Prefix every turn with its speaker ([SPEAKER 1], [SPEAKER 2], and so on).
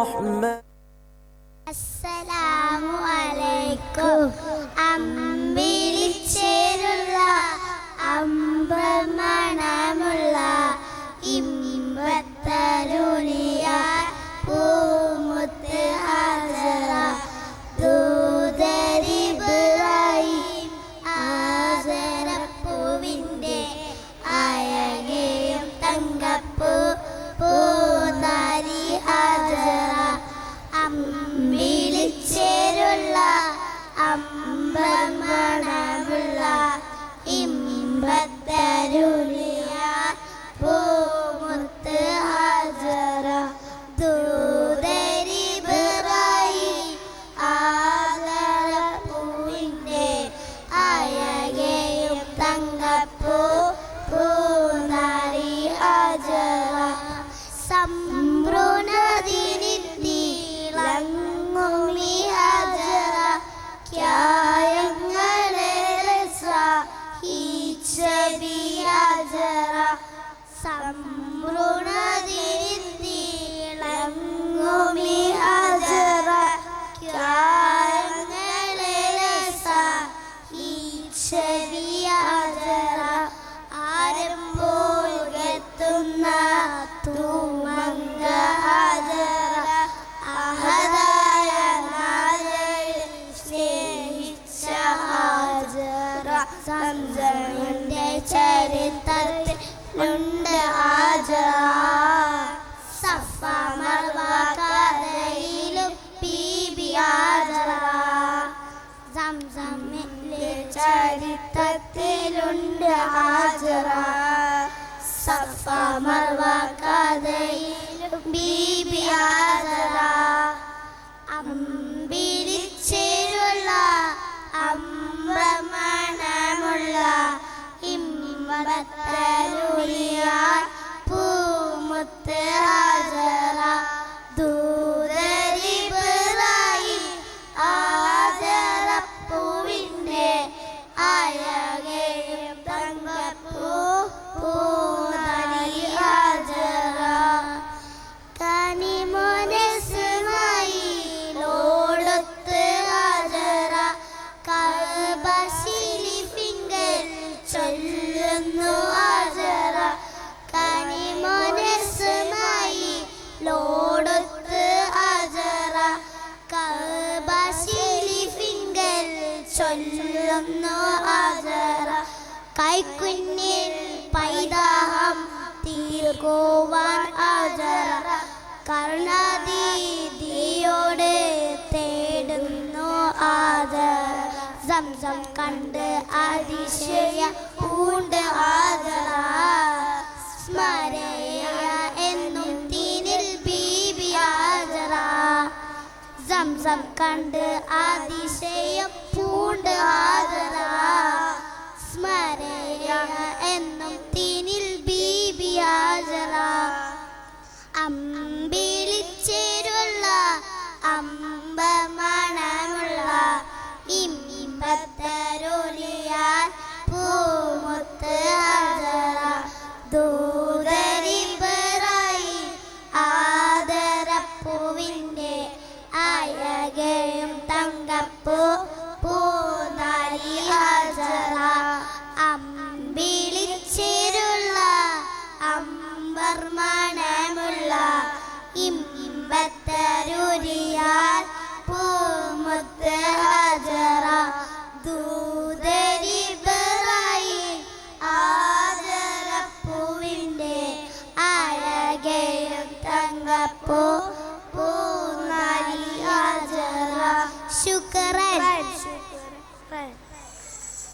[SPEAKER 1] الرحمن.
[SPEAKER 2] السلام عليكم. അമ്പിളിച്ചേരുള്ള അമ്പമണമുള്ള ഇമ്പത്തരുളിയ പൂമുത്ത് ഹാജറ ദൂതരിബ്രാഹിം ആസരപ്പൂവിൻ്റെ അഴകേയും തങ്കപ്പൂ പൂനാരി ഹാജറ അമ്പിളിച്ചേരുള്ള അമ്പമണമുള്ള ഇമ്പത്തരുളിയ പൂമുത്ത് ഹാജറ ദൂതരിബ്രാഹിം ആസരപ്പൂവിൻ്റെ അഴകേയും തങ്കപ്പൂ പൂനാരി ഹാജറ സംഭ്രൂണതിനിത്തിളങ്ങുമി ഹാജറ ക്യായങ്ങളേറെ സഹിച്ചബി ഹാജറ സംഭ്രൂണതിനിത്തിളങ്ങുമി ഹാജറ ക്യായങ്ങളേറെ സഹിച്ചബി ഹാജറ ആരംഭോൽകെത്തുന്ന തൂമങ്ക ഹാജറ അഹദായ നാഥനെ സ്നേഹിച്ച ഹാജറ സംസമിന്റെ ചരിത്രത്തിലുണ്ട് ഹാജറ സഫ മർവ കഥയിലും ബീബി ഹാജറ സംസമിന്റെ ചരിത്രത്തിലുണ്ട് ഹാജറ സഫ മർവ കഥയിലും ബീബി ഹാജറ അമ്പിളിച്ചേരുള്ള അമ്പമണമുള്ള ഇമ്പത്തരുളിയ പൂമുത്ത് ഹാജറ ദൂതരിബ്രാഹിം ആസരപ്പൂവിൻ്റെ അഴകേയും തങ്കപ്പൂ പൂനാരി ഹാജറ കനിമോനെ ഇസ്മാഈലോടൊത്ത് ഹാജറ കഅബ ശരീഫിങ്കൽ ചൊല്ലുന്നു ഹാജറ കനിമോനെ ഇസ്മാഈലോടൊത്ത് ഹാജറ കഅബ ശരീഫിങ്കൽ ചൊല്ലുന്നു ഹാജറ കൈക്കുഞ്ഞിൽ പൈതാഹം തീർക്കുവാൻ ഹാജറ കരുണാദീദിയോട് തേടുന്നു ഹാജറ സംസം കണ്ട് അതിശയ പൂണ്ട് ഹാജറ സ്മരയ എന്നും തീനിൽ ബീബി ഹാജറ സംസം കണ്ട് അതിശയം പൂണ്ട് ഹാജറ സ്മരയ എന്നും തീനിൽ ബീബി ഹാജറ അമ്പിളിച്ചേരുള്ള അമ്പമണമുള്ള ഇമ്പത്തരുളിയ പൂമുത്ത് ഹാജറ ദൂതരിബ്രാഹിം ആദരപ്പൂവിൻ്റെ അഴകേയും തങ്കപ്പൂ പൂനാരി ഹാജറ അമ്പിളിച്ചേരുള്ള അമ്പർമണമുള്ള ഇമ്പത്തരുളിയ പൂമുത്ത് ഹാജറ ദൂതരിബ്രാഹിം ആദരപ്പൂവിൻ്റെ അഴകേയും തങ്കപ്പൂ